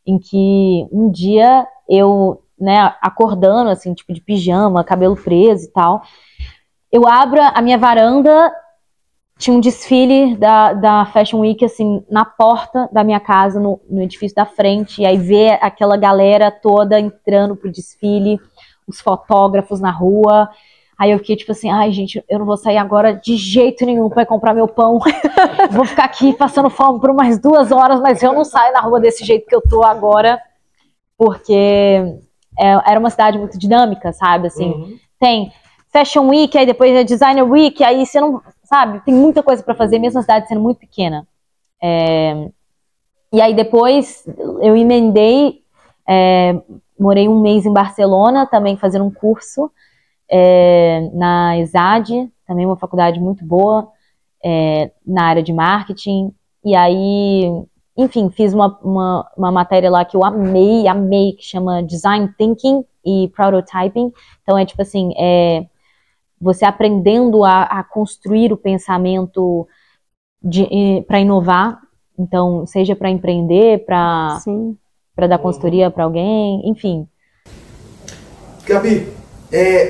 em que um dia eu, né, acordando, assim, tipo de pijama, cabelo preso e tal, eu abro a minha varanda, tinha um desfile da Fashion Week, assim, na porta da minha casa, no edifício da frente, e aí ver aquela galera toda entrando pro desfile, os fotógrafos na rua. Aí eu fiquei tipo assim, ai gente, eu não vou sair agora de jeito nenhum pra comprar meu pão. Vou ficar aqui passando fome por mais 2 horas, mas eu não saio na rua desse jeito que eu tô agora, porque era uma cidade muito dinâmica, sabe? Assim, tem Fashion Week, aí depois é Designer Week, aí você não, sabe? Tem muita coisa pra fazer, mesmo a cidade sendo muito pequena. E aí depois eu emendei, morei um mês em Barcelona, também fazendo um curso, na ESAD, também uma faculdade muito boa, na área de marketing. E aí, enfim, fiz uma matéria lá que eu amei, que chama Design Thinking e Prototyping. Então é tipo assim, você aprendendo a construir o pensamento para inovar. Então, seja para empreender, para dar consultoria para alguém, enfim. Gabi,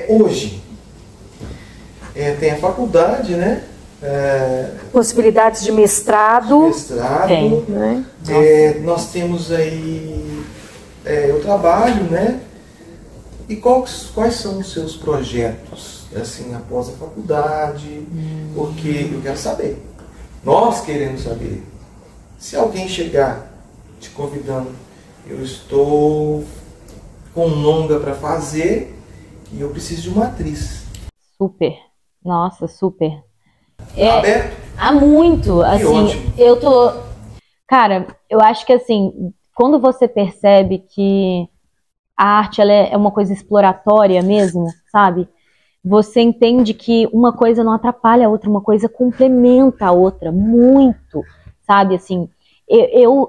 hoje tem a faculdade, né? Possibilidades de mestrado. Tem. Né? Nós temos aí o trabalho, né? E quais são os seus projetos, assim, após a faculdade? Porque eu quero saber. Nós queremos saber. Se alguém chegar te convidando, eu estou com um longa para fazer e eu preciso de uma atriz. Super. Nossa, super. Aberto? Há muito, assim, ótimo. Cara, eu acho que assim, quando você percebe que a arte ela é uma coisa exploratória mesmo, sabe? Você entende que uma coisa não atrapalha a outra, uma coisa complementa a outra muito, sabe? Assim,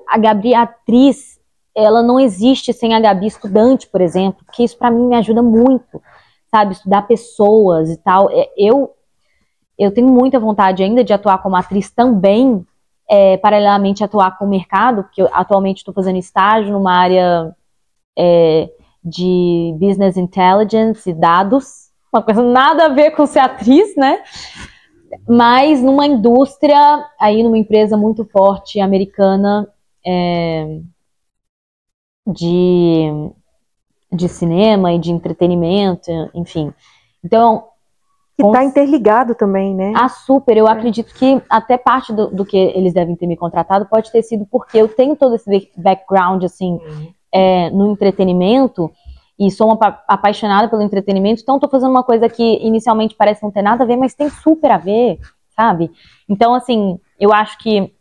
a Gabi atriz, ela não existe sem a Gabi estudante, por exemplo, porque isso pra mim me ajuda muito, sabe? Estudar pessoas e tal. Eu tenho muita vontade ainda de atuar como atriz também, paralelamente atuar com o mercado, porque eu atualmente estou fazendo estágio numa área de Business Intelligence e dados, uma coisa nada a ver com ser atriz, né? Mas numa indústria, aí numa empresa muito forte americana de cinema e de entretenimento, enfim. Então, que está interligado também, né? Super, eu acredito que até parte do que eles devem ter me contratado pode ter sido porque eu tenho todo esse background, assim, no entretenimento, e sou uma apaixonada pelo entretenimento, então estou fazendo uma coisa que inicialmente parece não ter nada a ver, mas tem super a ver, sabe? Então, assim, eu acho que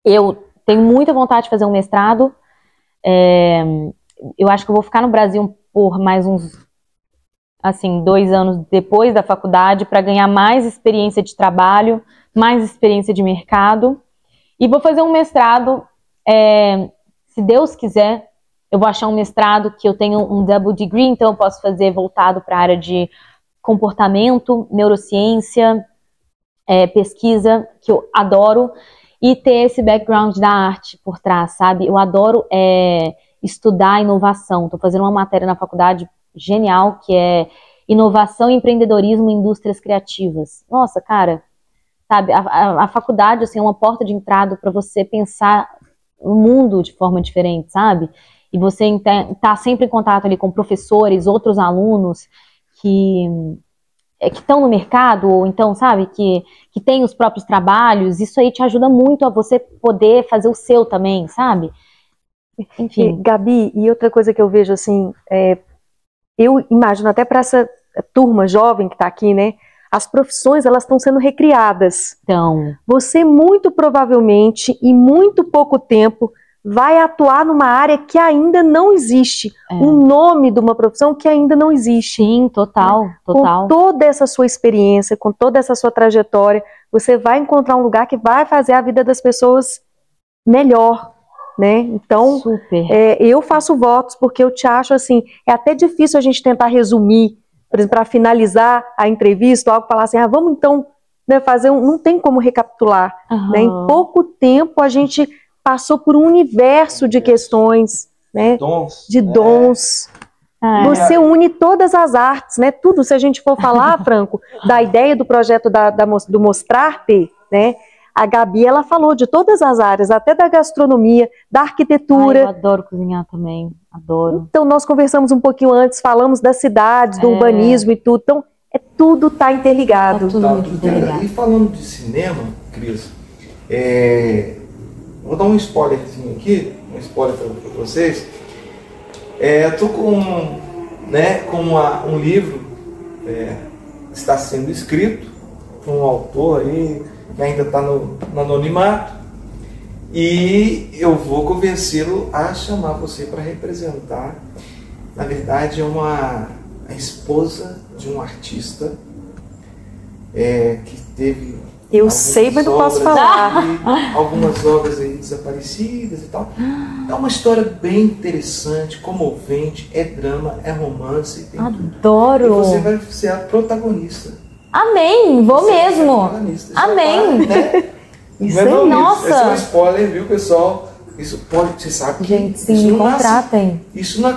eu tenho muita vontade de fazer um mestrado, eu acho que eu vou ficar no Brasil por mais uns, assim, 2 anos depois da faculdade para ganhar mais experiência de trabalho, mais experiência de mercado, e vou fazer um mestrado, se Deus quiser, eu vou achar um mestrado que eu tenho um double degree, então eu posso fazer voltado para a área de comportamento, neurociência, pesquisa, que eu adoro, e ter esse background da arte por trás, sabe? Eu adoro estudar inovação. Estou fazendo uma matéria na faculdade genial, que é inovação e empreendedorismo em indústrias criativas. Nossa, cara, sabe, a faculdade assim, é uma porta de entrada para você pensar o mundo de forma diferente, sabe? E você tá sempre em contato ali com professores, outros alunos que estão no mercado, ou então, sabe, que tem os próprios trabalhos. Isso aí te ajuda muito a você poder fazer o seu também, sabe? Enfim. Gabi, e outra coisa que eu vejo assim, eu imagino até para essa turma jovem que está aqui, né? As profissões, elas estão sendo recriadas. Então, você muito provavelmente, em muito pouco tempo, vai atuar numa área que ainda não existe. Um nome de uma profissão que ainda não existe. Sim, total, total. Com toda essa sua experiência, com toda essa sua trajetória, você vai encontrar um lugar que vai fazer a vida das pessoas melhor, né? Então, super. Eu faço votos porque eu te acho assim, é até difícil a gente tentar resumir, por exemplo, para finalizar a entrevista, algo falar assim, vamos então, né, fazer não tem como recapitular, né? Em pouco tempo a gente passou por um universo de questões, né? De dons. Você une todas as artes, né? Tudo, se a gente for falar, Franco, da ideia do projeto do Mostrarte, né? A Gabi, ela falou de todas as áreas, até da gastronomia, da arquitetura. Eu adoro cozinhar também, adoro. Então, nós conversamos um pouquinho antes, falamos das cidades, do urbanismo e tudo. Então, tudo está interligado. Tudo muito interligado. E falando de cinema, Cris, vou dar um spoilerzinho aqui, um spoiler para vocês. Estou com um livro que está sendo escrito por um autor aí, que ainda está no anonimato, e eu vou convencê-lo a chamar você para representar. Na verdade, é a esposa de um artista que teve... Eu sei, mas não posso falar. Algumas obras aí desaparecidas e tal. É uma história bem interessante, comovente, é drama, é romance. Tem Adoro! tudo. E você vai ser a protagonista. Amém! Vou mesmo! Amém! Isso aí, nossa! Esse é um spoiler, viu, pessoal? Isso pode, você sabe que... Gente, sim, me contratem. Isso não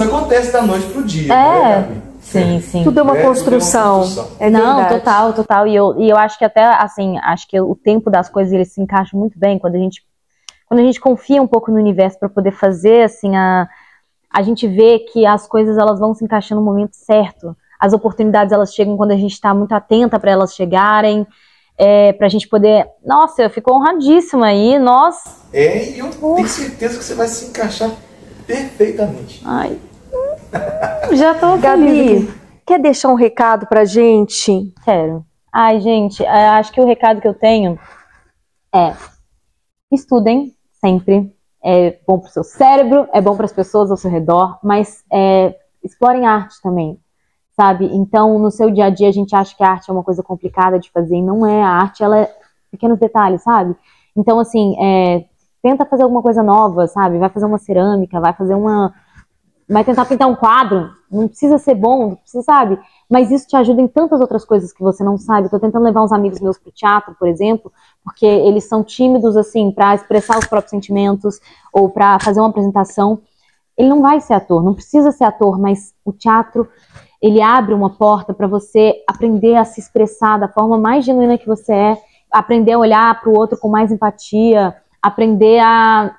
acontece da noite pro dia, né, Gabi? Sim, sim. Tudo é uma construção. Não, total. E eu acho que até, assim, acho que o tempo das coisas, ele se encaixa muito bem quando a gente confia um pouco no universo para poder fazer, assim, a gente vê que as coisas, elas vão se encaixando no momento certo. As oportunidades, elas chegam quando a gente está muito atenta para elas chegarem, pra gente poder... Nossa, eu fico honradíssima aí, nossa. E eu tenho certeza que você vai se encaixar perfeitamente. Ai, já tô Gabi, quer deixar um recado pra gente? Quero. Ai, gente, acho que o recado que eu tenho é: estudem sempre. É bom pro seu cérebro, é bom para as pessoas ao seu redor, mas explorem arte também, sabe? Então, no seu dia a dia, a gente acha que a arte é uma coisa complicada de fazer, e não é. A arte, ela é pequenos detalhes, sabe? Então, assim, tenta fazer alguma coisa nova, sabe? Vai fazer uma cerâmica, vai tentar pintar um quadro, não precisa ser bom, não precisa, sabe? Mas isso te ajuda em tantas outras coisas que você não sabe. Eu tô tentando levar uns amigos meus pro teatro, por exemplo, porque eles são tímidos, assim, pra expressar os próprios sentimentos ou pra fazer uma apresentação. Ele não vai ser ator, não precisa ser ator, mas o teatro, ele abre uma porta pra você aprender a se expressar da forma mais genuína que você é, aprender a olhar pro outro com mais empatia, aprender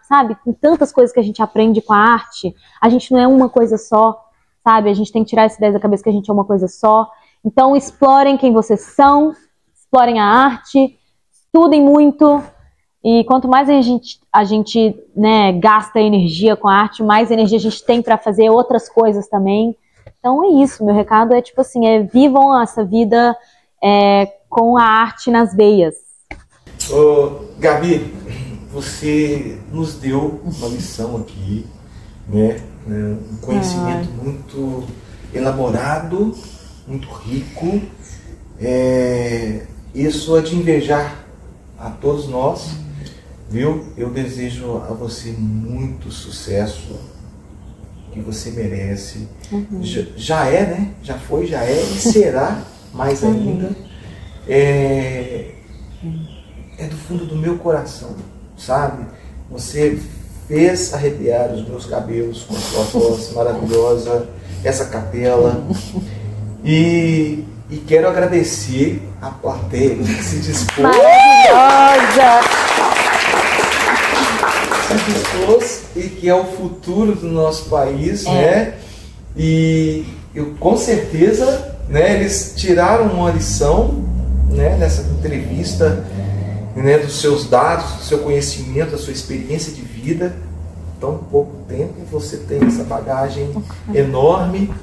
sabe, com tantas coisas que a gente aprende com a arte. A gente não é uma coisa só, sabe? A gente tem que tirar essa ideia da cabeça que a gente é uma coisa só. Então, explorem quem vocês são, explorem a arte, estudem muito, e quanto mais a gente né, gasta energia com a arte, mais energia a gente tem para fazer outras coisas também. Então, é isso. Meu recado é, tipo assim, vivam essa vida com a arte nas veias. Gabi, você nos deu uma lição aqui, né? Um conhecimento muito elaborado, muito rico. Isso é de invejar a todos nós, viu? Eu desejo a você muito sucesso, que você merece. Já é, né? Já foi, já é e será mais ainda. É do fundo do meu coração, sabe? Você fez arrepiar os meus cabelos com sua voz maravilhosa, essa capela. E quero agradecer a plateia que se dispôs. Maravilhosa! Se dispôs e que é o futuro do nosso país, né? E eu, com certeza, né, eles tiraram uma lição, né, nessa entrevista, né, dos seus dados, do seu conhecimento, da sua experiência de vida. Tão pouco tempo você tem essa bagagem enorme,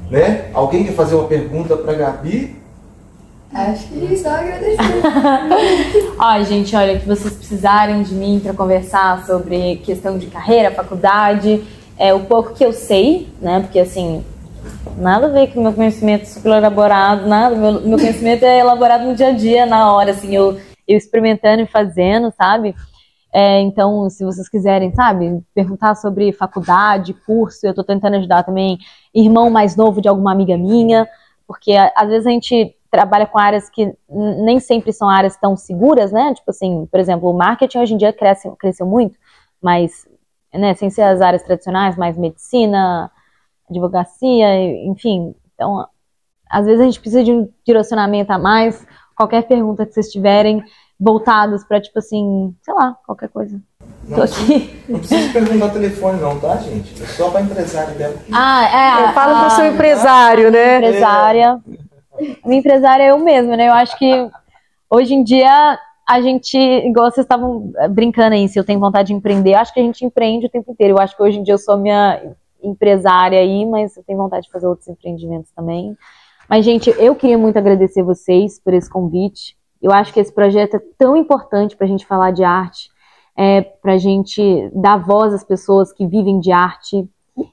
né? Alguém quer fazer uma pergunta para a Gabi? Acho que só agradecer. Ó, gente, olha, que vocês precisarem de mim para conversar sobre questão de carreira, faculdade, o pouco que eu sei, né? Porque assim, nada a ver com o meu conhecimento super elaborado, nada. Meu conhecimento é elaborado no dia a dia, na hora, assim, eu experimentando e fazendo, sabe? Então, se vocês quiserem, sabe, perguntar sobre faculdade, curso, eu tô tentando ajudar também irmão mais novo de alguma amiga minha, porque às vezes a gente trabalha com áreas que nem sempre são áreas tão seguras, né? Tipo assim, por exemplo, o marketing hoje em dia cresceu muito, mas, né, sem ser as áreas tradicionais, mais medicina, advocacia, enfim. Então, às vezes a gente precisa de um direcionamento a mais. Qualquer pergunta que vocês tiverem, voltados para, tipo assim, sei lá, qualquer coisa. Não, não precisa perguntar o telefone não, tá, gente? É só para empresário dela. Fala pro seu empresário, né? Minha empresária é eu mesma, né? Eu acho que hoje em dia a gente, igual vocês estavam brincando aí, se eu tenho vontade de empreender, eu acho que a gente empreende o tempo inteiro. Eu acho que hoje em dia eu sou minha empresária aí, mas eu tenho vontade de fazer outros empreendimentos também. Mas, gente, eu queria muito agradecer vocês por esse convite. Eu acho que esse projeto é tão importante para a gente falar de arte, para a gente dar voz às pessoas que vivem de arte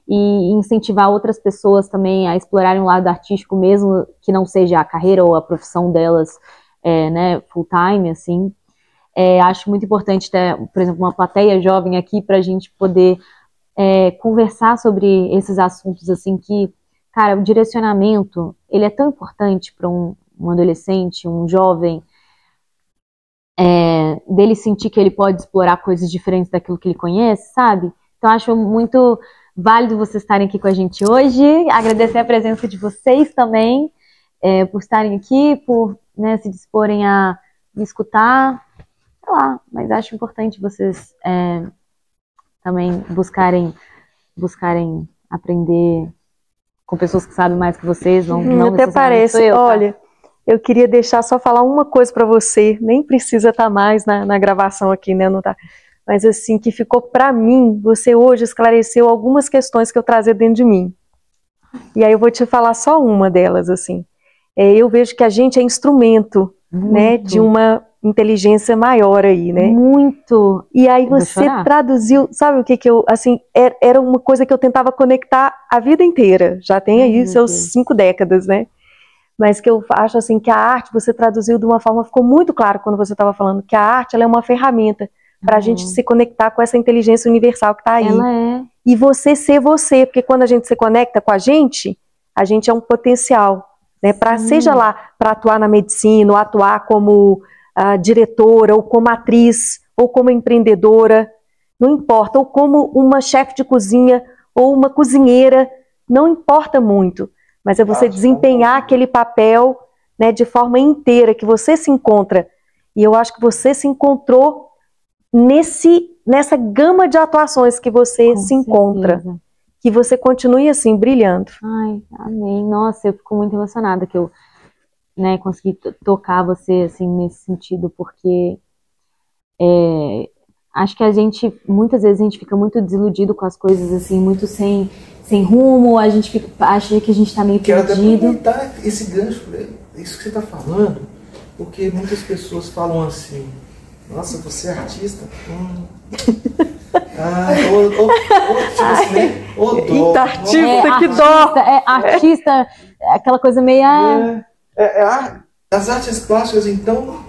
e incentivar outras pessoas também a explorarem o lado artístico, mesmo que não seja a carreira ou a profissão delas, né, full time, assim. Acho muito importante ter, por exemplo, uma plateia jovem aqui para a gente poder conversar sobre esses assuntos, assim, que, cara, o direcionamento, ele é tão importante para um adolescente, um jovem, dele sentir que ele pode explorar coisas diferentes daquilo que ele conhece, sabe? Então, acho muito válido vocês estarem aqui com a gente hoje. Agradecer a presença de vocês também, por estarem aqui, por, né, se disporem a me escutar, sei lá, mas acho importante vocês também buscarem aprender com pessoas que sabem mais que vocês. Não até parece, eu, tá? Olha, eu queria deixar só falar uma coisa para você, nem precisa estar mais na gravação aqui, né, não tá? Mas assim, que ficou para mim, você hoje esclareceu algumas questões que eu trazia dentro de mim. E aí eu vou te falar só uma delas, assim. Eu vejo que a gente é instrumento, né, de uma inteligência maior aí, né? Muito. E aí você traduziu, sabe o que eu, assim, era uma coisa que eu tentava conectar a vida inteira. Já tem aí seus 5 décadas, né? Mas que eu acho assim que a arte você traduziu de uma forma, ficou muito claro quando você estava falando que a arte ela é uma ferramenta para a gente se conectar com essa inteligência universal que está aí. Ela é. E você ser você, porque quando a gente se conecta com a gente é um potencial, né? Para seja lá para atuar na medicina, ou atuar como diretora, ou como atriz, ou como empreendedora, não importa, ou como uma chefe de cozinha, ou uma cozinheira, não importa muito. Mas é você desempenhar aquele papel, né, de forma inteira, que você se encontra. E eu acho que você se encontrou nessa gama de atuações que você se encontra. Que você continue assim, brilhando. Ai, amém. Nossa, eu fico muito emocionada que eu, né, consegui tocar você assim, nesse sentido, porque acho que muitas vezes a gente fica muito desiludido com as coisas, assim, muito sem rumo, a gente acha que a gente está meio perdido. Quero até aproveitar esse gancho, isso que você está falando, porque muitas pessoas falam assim, nossa, você é artista? Tipo assim, né? Eita, artista, que dó! Artista, aquela coisa meio... As artes plásticas, então,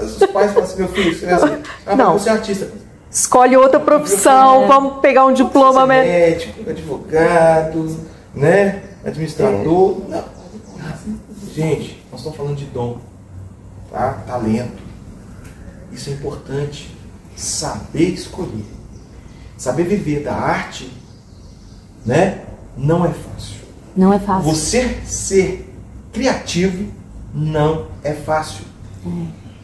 os pais falam assim, meu filho, você é assim, não. Você é artista. Escolhe outra profissão, vamos pegar um diploma médico, advogado, né? Administrador. Não. Gente, nós estamos falando de dom, tá? Talento. Isso é importante. Saber escolher. saber viver da arte, né, não é fácil. Não é fácil. Você ser criativo não é fácil.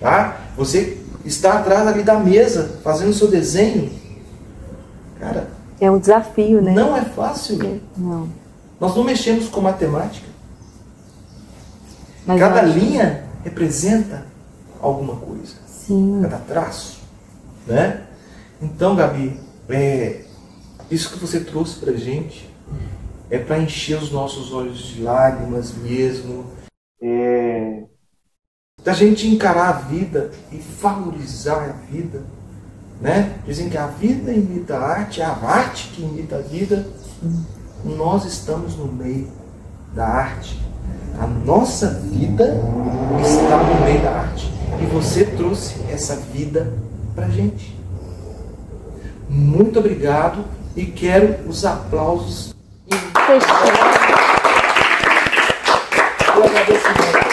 Tá? Você está atrás ali da mesa, fazendo seu desenho. Cara, é um desafio, né? Não é fácil. Não. Nós não mexemos com matemática. Mas cada linha representa alguma coisa. Sim. Cada traço, né? Então, Gabi, isso que você trouxe pra gente é para encher os nossos olhos de lágrimas mesmo, da gente encarar a vida e valorizar a vida, né? Dizem que a vida imita a arte que imita a vida. Nós estamos no meio da arte. A nossa vida está no meio da arte. E você trouxe essa vida pra gente. Muito obrigado e quero os aplausos. Fechou. O agradecimento.